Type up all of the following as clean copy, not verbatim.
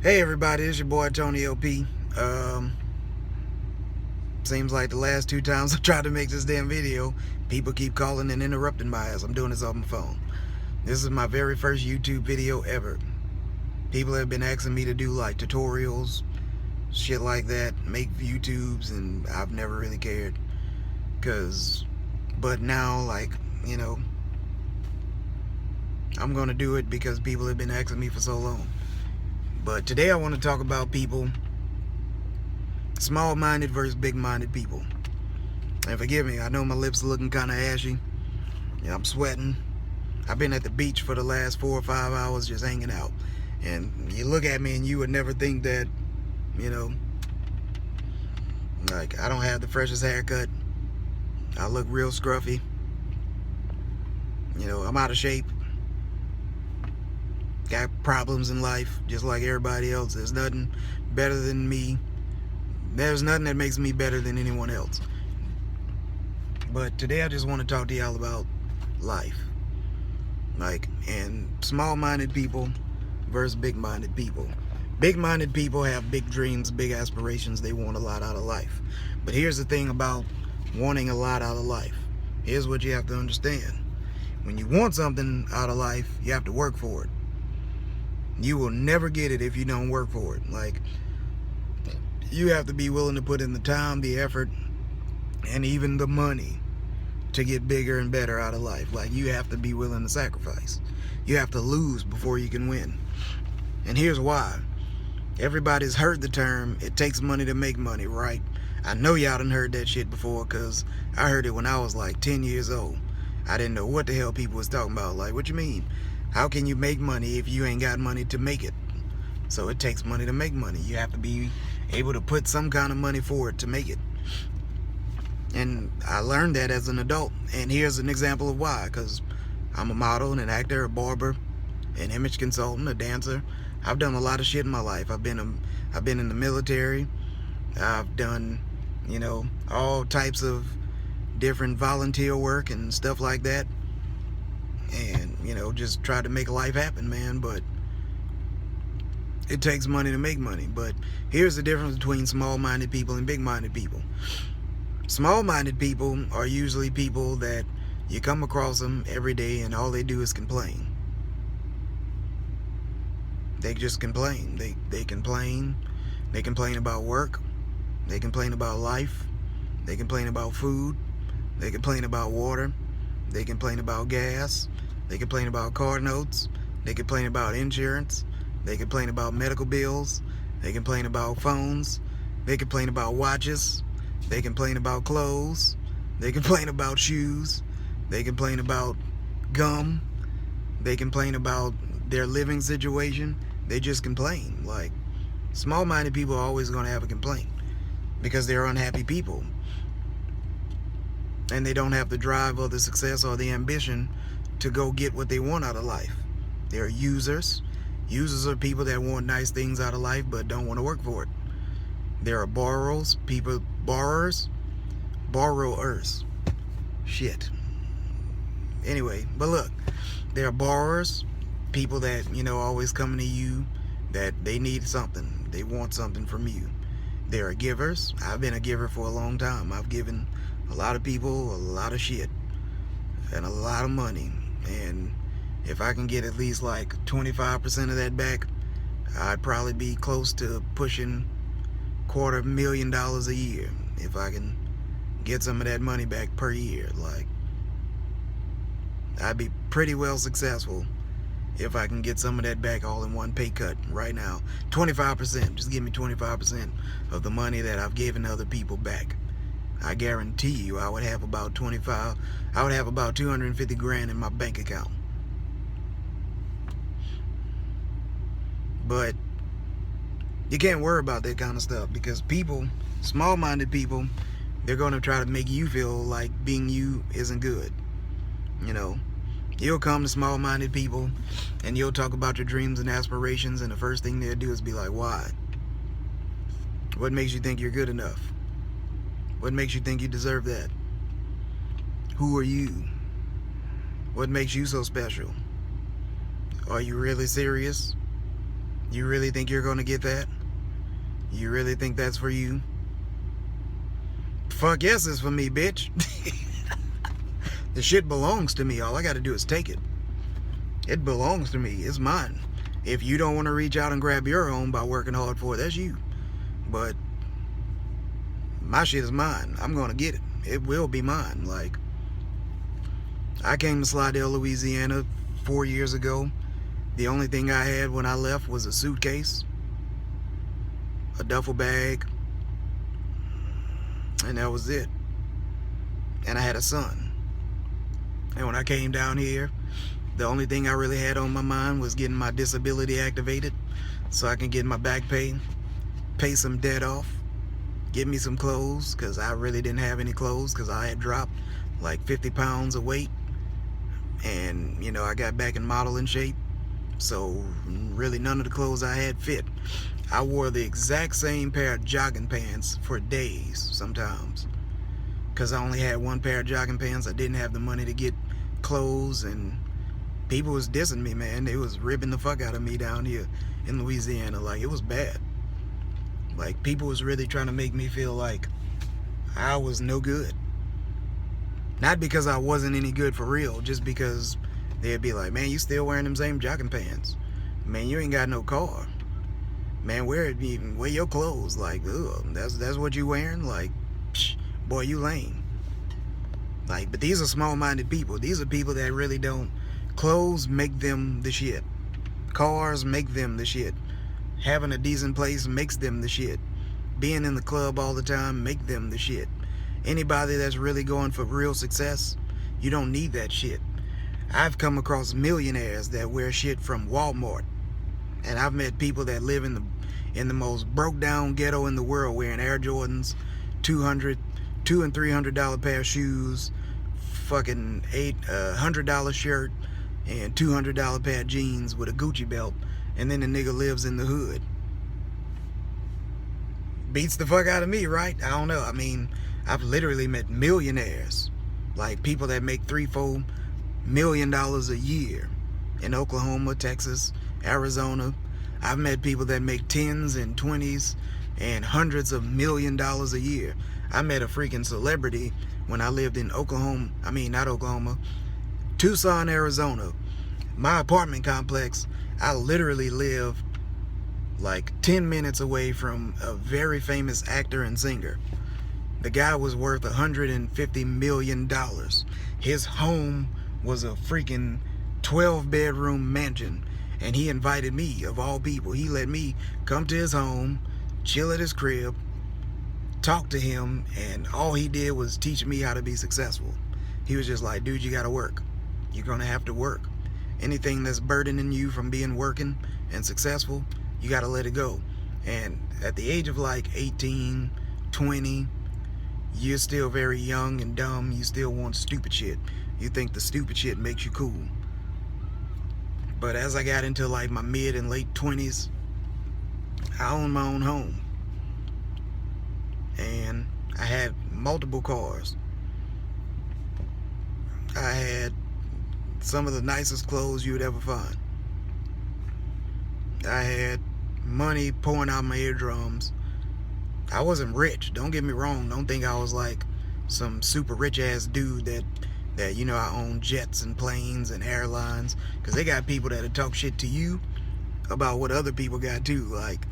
Hey everybody, it's your boy Tony LP. Seems like the last two times I tried to make this damn video, people keep calling and interrupting my ass. I'm doing this on my phone. This is my very first YouTube video ever. People have been asking me to do like tutorials, shit like that, make YouTubes, and I've never really cared. But now, like, you know, I'm gonna do it because people have been asking me for so long. But today I want to talk about people, small-minded versus big-minded people. And forgive me, I know my lips are looking kind of ashy. Yeah, I'm sweating. I've been at the beach for the last 4 or 5 hours just hanging out. And you look at me and you would never think that, you know, like, I don't have the freshest haircut. I look real scruffy. You know, I'm out of shape. Got problems in life just like everybody else. There's nothing better than me. There's nothing that makes me better than anyone else. But today I just want to talk to y'all about life. Like, and small-minded people versus big-minded people. Big-minded people have big dreams, big aspirations. They want a lot out of life. But here's the thing about wanting a lot out of life. Here's what you have to understand. When you want something out of life, you have to work for it. You will never get it if you don't work for it. Like, you have to be willing to put in the time, the effort, and even the money to get bigger and better out of life. Like, you have to be willing to sacrifice. You have to lose before you can win. And here's why. Everybody's heard the term, it takes money to make money, right? I know y'all done heard that shit before, because I heard it when I was like 10 years old. I didn't know what the hell people was talking about. Like, what you mean? How can you make money if you ain't got money to make it? So it takes money to make money. You have to be able to put some kind of money for it to make it. And I learned that as an adult. And here's an example of why. Because I'm a model, an actor, a barber, an image consultant, a dancer. I've done a lot of shit in my life. I've been in the military. I've done, you know, all types of different volunteer work and stuff like that. And, you know, just try to make life happen, man. But it takes money to make money. But here's the difference between small-minded people and big-minded people. Small-minded people are usually people that you come across them every day and all they do is complain. They just complain. They complain. They complain about work. They complain about life. They complain about food. They complain about water. They complain about gas. They complain about car notes. They complain about insurance. They complain about medical bills. They complain about phones. They complain about watches. They complain about clothes. They complain about shoes. They complain about gum. They complain about their living situation. They just complain. Like, small-minded people are always going to have a complaint because they're unhappy people. And they don't have the drive or the success or the ambition to go get what they want out of life. They're users. Users are people that want nice things out of life but don't want to work for it. There are borrowers, borrowers. Shit. Anyway, but look, there are borrowers, people that, you know, always coming to you that they need something. They want something from you. There are givers. I've been a giver for a long time. I've given a lot of people a lot of shit and a lot of money. And if I can get at least like 25% of that back, I'd probably be close to pushing $250,000 a year if I can get some of that money back per year. Like, I'd be pretty well successful if I can get some of that back all in one pay cut right now. 25%, just give me 25% of the money that I've given other people back. I guarantee you I would have about 250 grand in my bank account. But you can't worry about that kind of stuff because people, small-minded people, they're going to try to make you feel like being you isn't good. You know, you'll come to small-minded people and you'll talk about your dreams and aspirations, and the first thing they'll do is be like, why? What makes you think you're good enough? What makes you think you deserve that? Who are you? What makes you so special? Are you really serious? You really think you're gonna get that? You really think that's for you? Fuck yes, it's for me, bitch. The shit belongs to me. All I gotta do is take it. It belongs to me. It's mine. If you don't want to reach out and grab your own by working hard for it, that's you. But my shit is mine. I'm gonna get it. It will be mine. Like, I came to Slidell, Louisiana 4 years ago. The only thing I had when I left was a suitcase, a duffel bag, and that was it. And I had a son. And when I came down here, the only thing I really had on my mind was getting my disability activated so I can get my back pay some debt off, get me some clothes, because I really didn't have any clothes because I had dropped like 50 pounds of weight. And, you know, I got back in modeling shape. So really none of the clothes I had fit. I wore the exact same pair of jogging pants for days sometimes, because I only had one pair of jogging pants. I didn't have the money to get clothes, and people was dissing me, man. They was ripping the fuck out of me down here in Louisiana. Like, it was bad. Like, people was really trying to make me feel like I was no good. Not because I wasn't any good for real, just because they'd be like, man, you still wearing them same jogging pants. Man, you ain't got no car. Man, wear your clothes. Like, ugh, that's what you wearing? Like, psh, boy, you lame. Like, but these are small-minded people. These are people that really don't. Clothes make them the shit. Cars make them the shit. Having a decent place makes them the shit. Being in the club all the time make them the shit. Anybody that's really going for real success, you don't need that shit. I've come across millionaires that wear shit from Walmart. And I've met people that live in the most broke down ghetto in the world wearing Air Jordans, $200 and $300 pair of shoes, fucking $100 shirt, and $200 pair of jeans with a Gucci belt, and then the nigga lives in the hood. Beats the fuck out of me, right? I don't know. I mean, I've literally met millionaires, like people that make $3-4 million a year in Oklahoma, Texas, Arizona. I've met people that make 10s and 20s and hundreds of $1 million a year. I met a freaking celebrity when I lived in Tucson, Arizona. My apartment complex, I literally live like 10 minutes away from a very famous actor and singer. The guy was worth $150 million. His home was a freaking 12-bedroom mansion. And he invited me, of all people. He let me come to his home, chill at his crib, talk to him, and all he did was teach me how to be successful. He was just like, dude, you gotta work. You're gonna have to work. Anything that's burdening you from being working and successful, you gotta let it go. And at the age of like 18, 20, you're still very young and dumb. You still want stupid shit. You think the stupid shit makes you cool. But as I got into like my mid and late 20s, I owned my own home. And I had multiple cars. I had some of the nicest clothes you would ever find. I had money pouring out my eardrums. I wasn't rich, don't get me wrong. Don't think I was like some super rich ass dude that you know, I own jets and planes and airlines, because they got people that'll talk shit to you about what other people got too, like,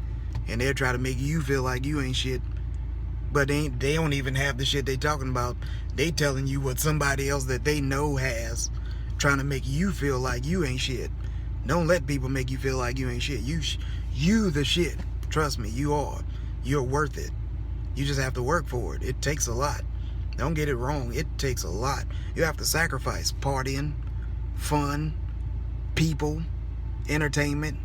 and they'll try to make you feel like you ain't shit, but they don't even have the shit they talking about. They telling you what somebody else that they know has, trying to make you feel like you ain't shit. Don't let people make you feel like you ain't shit. You the shit. Trust me, you are. You're worth it. You just have to work for it. It takes a lot. Don't get it wrong. It takes a lot. You have to sacrifice partying, fun, people, entertainment.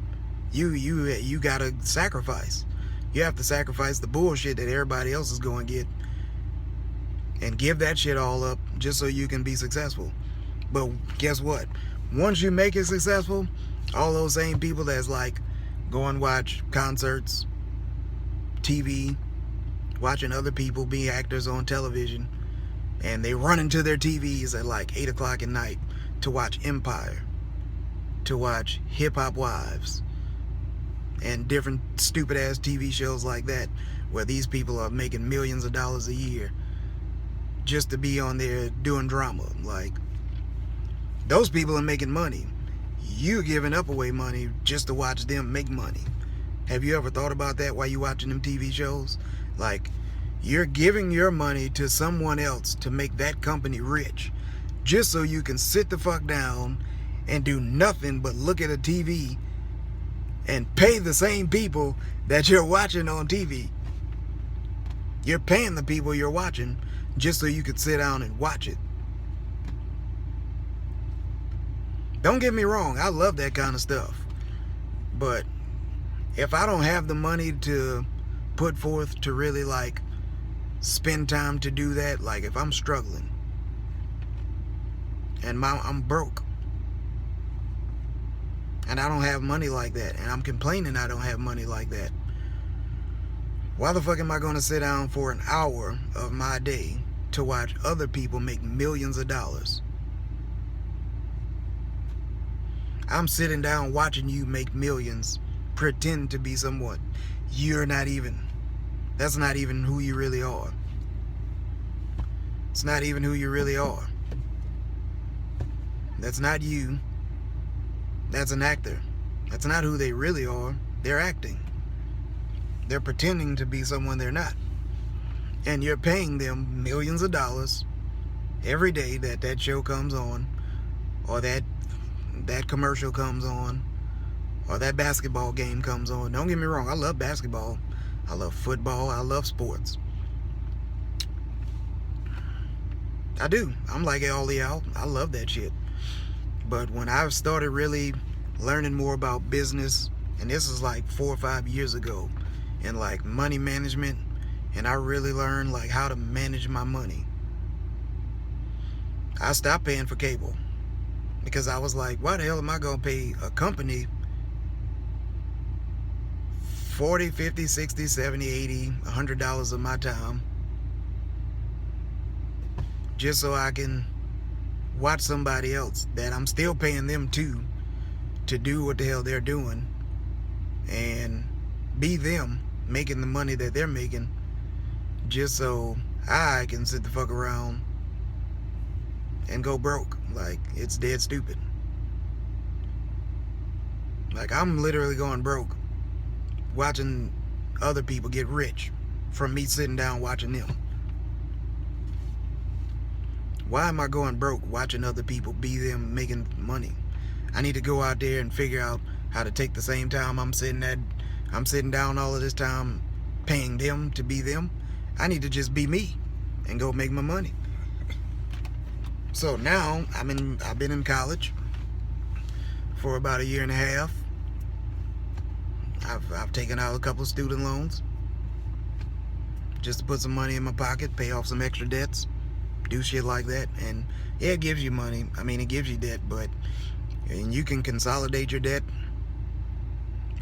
You gotta sacrifice. You have to sacrifice the bullshit that everybody else is going to get and give that shit all up just so you can be successful. But guess what? Once you make it successful, all those same people that's like go and watch concerts, TV, watching other people be actors on television, and they run into their TVs at like 8 o'clock at night to watch Empire, to watch Hip Hop Wives, and different stupid ass TV shows like that, where these people are making millions of dollars a year just to be on there doing drama. Like, those people are making money. You giving up away money just to watch them make money. Have you ever thought about that while you watching them TV shows? Like, you're giving your money to someone else to make that company rich, just so you can sit the fuck down and do nothing but look at a TV and pay the same people that you're watching on TV. You're paying the people you're watching just so you can sit down and watch it. Don't get me wrong, I love that kind of stuff. But if I don't have the money to put forth to really like spend time to do that, like if I'm struggling and I'm broke and I don't have money like that, and I'm complaining I don't have money like that, why the fuck am I going to sit down for an hour of my day to watch other people make millions of dollars? I'm sitting down watching you make millions, pretend to be someone you're not even. That's not even who you really are. It's not even who you really are. That's not you. That's an actor. That's not who they really are. They're acting. They're pretending to be someone they're not. And you're paying them millions of dollars every day that show comes on, or that commercial comes on, or that basketball game comes on. Don't get me wrong, I love basketball. I love football. I love sports. I do. I'm like all y'all. I love that shit. But when I started really learning more about business, and this is like 4 or 5 years ago, and like money management, and I really learned like how to manage my money, I stopped paying for cable. Because I was like, why the hell am I going to pay a company $40, $50, $60, $70, $80, $100 of my time just so I can watch somebody else that I'm still paying them to do what the hell they're doing and be them making the money that they're making, just so I can sit the fuck around and go broke? Like, it's dead stupid. Like, I'm literally going broke watching other people get rich from me sitting down watching them. Why am I going broke watching other people be them making money? I need to go out there and figure out how to take the same time I'm sitting down all of this time paying them to be them. I need to just be me and go make my money. So now I've been in college for about 1.5 years. I've taken out a couple of student loans just to put some money in my pocket, pay off some extra debts, do shit like that. And yeah, it gives you money. I mean, it gives you debt, and you can consolidate your debt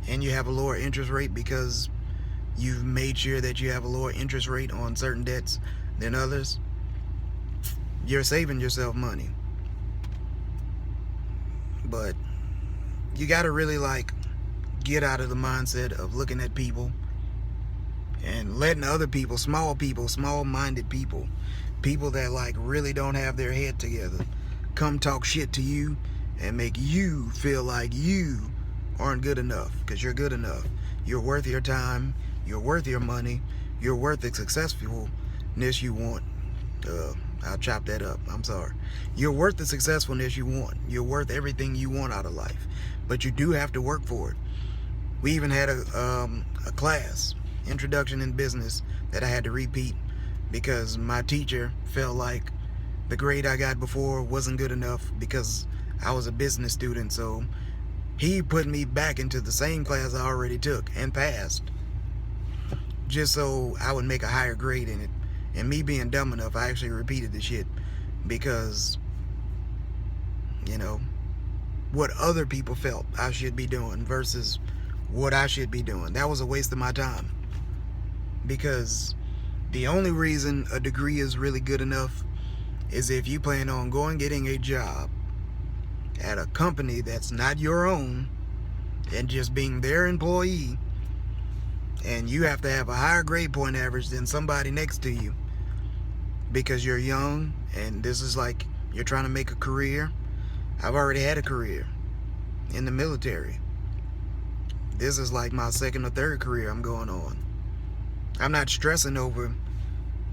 and you have a lower interest rate because you've made sure that you have a lower interest rate on certain debts than others. You're saving yourself money. But you gotta really like get out of the mindset of looking at people and letting other people, small-minded people that like really don't have their head together, come talk shit to you and make you feel like you aren't good enough, because you're good enough. You're worth your time. You're worth your money. You're worth the successfulness you want. I'll chop that up. I'm sorry. You're worth the successfulness you want. You're worth everything you want out of life. But you do have to work for it. We even had a class, Introduction in Business, that I had to repeat because my teacher felt like the grade I got before wasn't good enough because I was a business student. So he put me back into the same class I already took and passed, just so I would make a higher grade in it. And me being dumb enough, I actually repeated the shit because, you know, what other people felt I should be doing versus what I should be doing. That was a waste of my time, because the only reason a degree is really good enough is if you plan on getting a job at a company that's not your own, and just being their employee, and you have to have a higher grade point average than somebody next to you because you're young and this is like you're trying to make a career. I've already had a career in the military. This is like my second or third career I'm going on. I'm not stressing over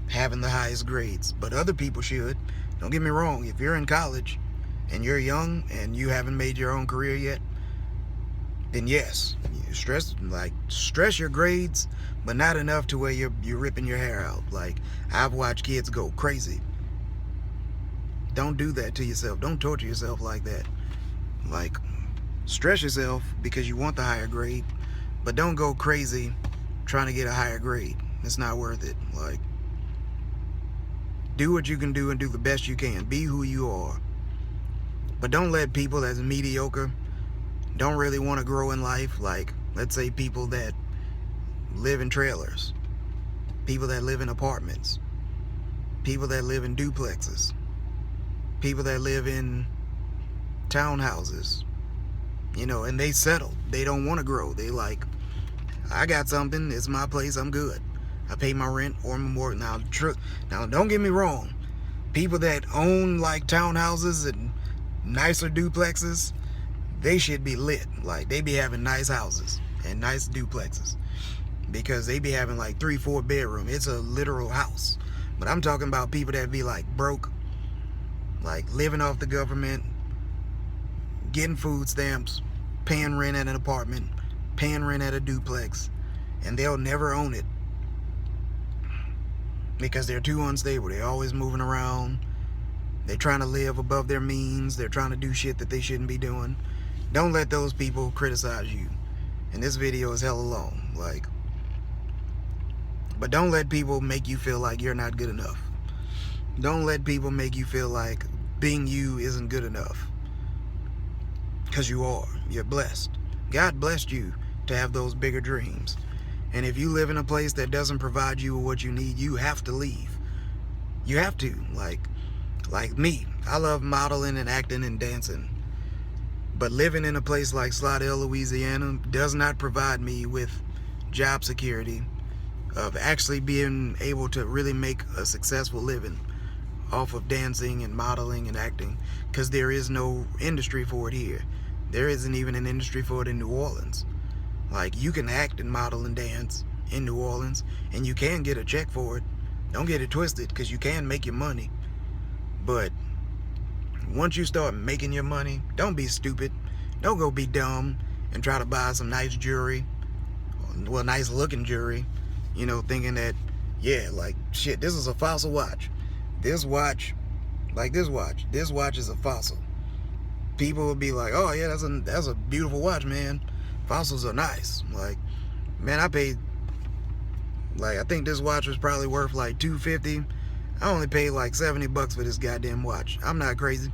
having the highest grades, but other people should. Don't get me wrong, if you're in college and you're young and you haven't made your own career yet, then yes, you stress your grades, but not enough to where you're ripping your hair out. Like, I've watched kids go crazy. Don't do that to yourself. Don't torture yourself like that. Like, stress yourself because you want the higher grade, but don't go crazy trying to get a higher grade. It's not worth it. Like, do what you can do and do the best you can. Be who you are. But don't let people that's mediocre, don't really want to grow in life, like, let's say people that live in trailers, people that live in apartments, people that live in duplexes, people that live in townhouses, you know, and they settle. They don't want to grow. They like, I got something, it's my place, I'm good. I pay my rent or my mortgage. Now, don't get me wrong. People that own like townhouses and nicer duplexes, they should be lit. Like, they be having nice houses and nice duplexes because they be having like 3-4 bedroom. It's a literal house. But I'm talking about people that be like broke, like living off the government, getting food stamps, paying rent at an apartment, paying rent at a duplex, and they'll never own it because they're too unstable. They're always moving around. They're trying to live above their means. They're trying to do shit that they shouldn't be doing. Don't let those people criticize you. And this video is hella long. Like, but don't let people make you feel like you're not good enough. Don't let people make you feel like being you isn't good enough. Because you are. You're blessed. God blessed you to have those bigger dreams. And if you live in a place that doesn't provide you with what you need, you have to leave. You have to. Like me. I love modeling and acting and dancing. But living in a place like Slidell, Louisiana does not provide me with job security of actually being able to really make a successful living off of dancing and modeling and acting, because there is no industry for it here. There isn't even an industry for it in New Orleans. Like, you can act and model and dance in New Orleans and you can get a check for it. Don't get it twisted, because you can make your money. But once you start making your money, don't be stupid. Don't go be dumb and try to buy some nice jewelry, well, nice looking jewelry, you know, thinking that, yeah, like, shit, this is a fossil watch. This watch, like this watch is a fossil. People will be like, oh yeah, that's a beautiful watch, man. Fossils are nice. Like, man, I paid, like, I think this watch was probably worth like $250. I only paid like $70 for this goddamn watch. I'm not crazy.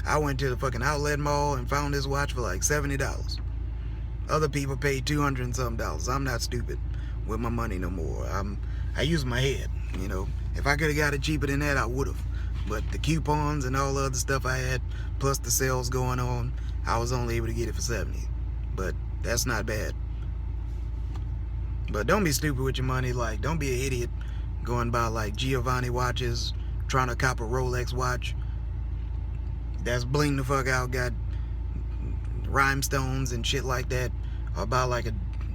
I went to the fucking outlet mall and found this watch for like $70. Other people paid $200 and something. I'm not stupid with my money no more. I use my head, you know. If I could have got it cheaper than that, I would have. But the coupons and all the other stuff I had, plus the sales going on, I was only able to get it for $70. But that's not bad. But don't be stupid with your money. Like, don't be an idiot going by like Giovanni watches, trying to cop a Rolex watch that's bling the fuck out, got rhinestones and shit like that, or buy like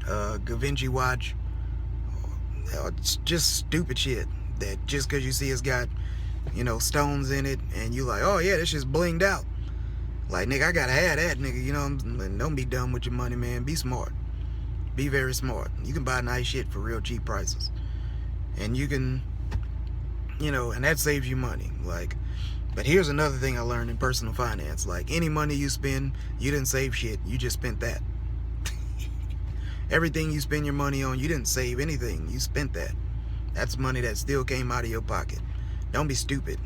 a Givenchy watch. It's just stupid shit that just because you see it's got, you know, stones in it and you like, oh yeah, this shit's blinged out. Like, nigga, I gotta have that, nigga. You know, don't be dumb with your money, man. Be smart. Be very smart. You can buy nice shit for real cheap prices. And you can, you know, and that saves you money. Like, but here's another thing I learned in personal finance. Like, any money you spend, you didn't save shit. You just spent that. Everything you spend your money on, you didn't save anything. You spent that. That's money that still came out of your pocket. Don't be stupid.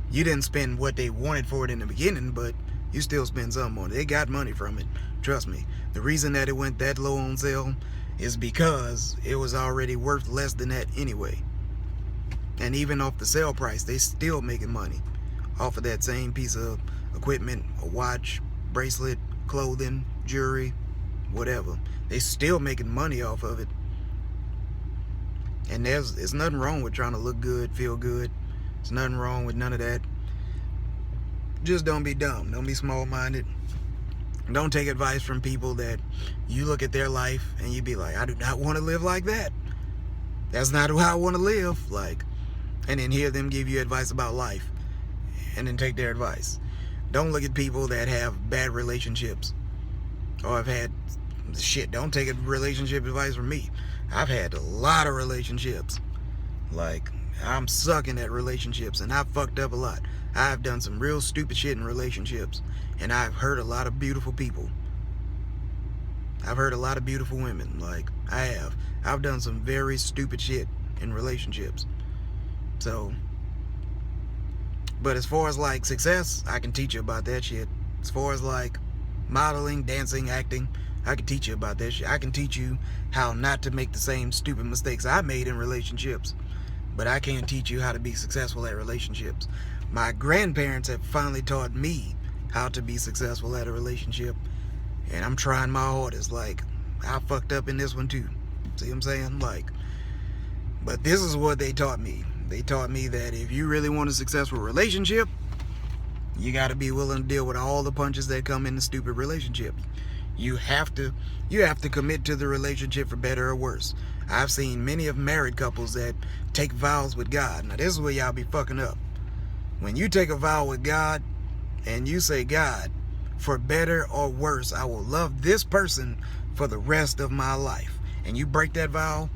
You didn't spend what they wanted for it in the beginning, but you still spend some on it. They got money from it. Trust me. The reason that it went that low on sale is because it was already worth less than that anyway. And even off the sale price, they still making money off of that same piece of equipment, a watch, bracelet, clothing, jewelry, whatever. They still making money off of it. And there's nothing wrong with trying to look good, feel good. There's nothing wrong with none of that. Just don't be dumb. Don't be small-minded. Don't take advice from people that you look at their life and you be like, I do not want to live like that. That's not how I want to live. Like, and then hear them give you advice about life and then take their advice. Don't look at people that have bad relationships or have had shit. Don't take a relationship advice from me. I've had a lot of relationships. Like, I'm sucking at relationships and I've fucked up a lot. I've done some real stupid shit in relationships, and I've hurt a lot of beautiful people. I've hurt a lot of beautiful women. Like, I have. I've done some very stupid shit in relationships. So, but as far as like success, I can teach you about that shit. As far as like modeling, dancing, acting, I can teach you about that shit. I can teach you how not to make the same stupid mistakes I made in relationships. But I can't teach you how to be successful at relationships. My grandparents have finally taught me how to be successful at a relationship. And I'm trying my hardest. Like, I fucked up in this one too. See what I'm saying? Like, but this is what they taught me. They taught me that if you really want a successful relationship, you got to be willing to deal with all the punches that come in the stupid relationship. You have to commit to the relationship for better or worse. I've seen many of married couples that take vows with God. Now, this is where y'all be fucking up. When you take a vow with God and you say, God, for better or worse, I will love this person for the rest of my life. And you break that vow,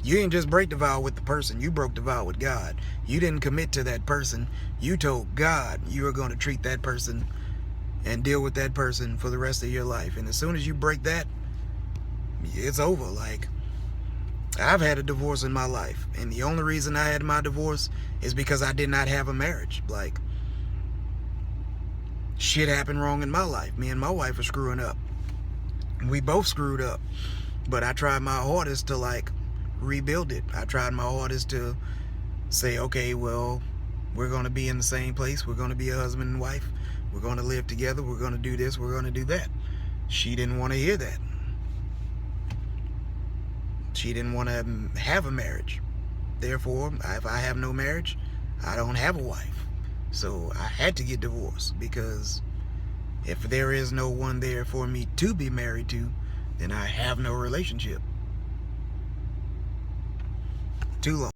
you didn't just break the vow with the person, you broke the vow with God. You didn't commit to that person. You told God you were going to treat that person and deal with that person for the rest of your life. And as soon as you break that, it's over. Like, I've had a divorce in my life, and the only reason I had my divorce is because I did not have a marriage. Like, shit happened wrong in my life. Me and my wife are screwing up. We both screwed up. But I tried my hardest to, like, rebuild it. I tried my hardest to say, okay, well, we're going to be in the same place. We're going to be a husband and wife. We're going to live together. We're going to do this. We're going to do that. She didn't want to hear that. She didn't want to have a marriage. Therefore, if I have no marriage, I don't have a wife. So I had to get divorced, because if there is no one there for me to be married to, then I have no relationship. Too long.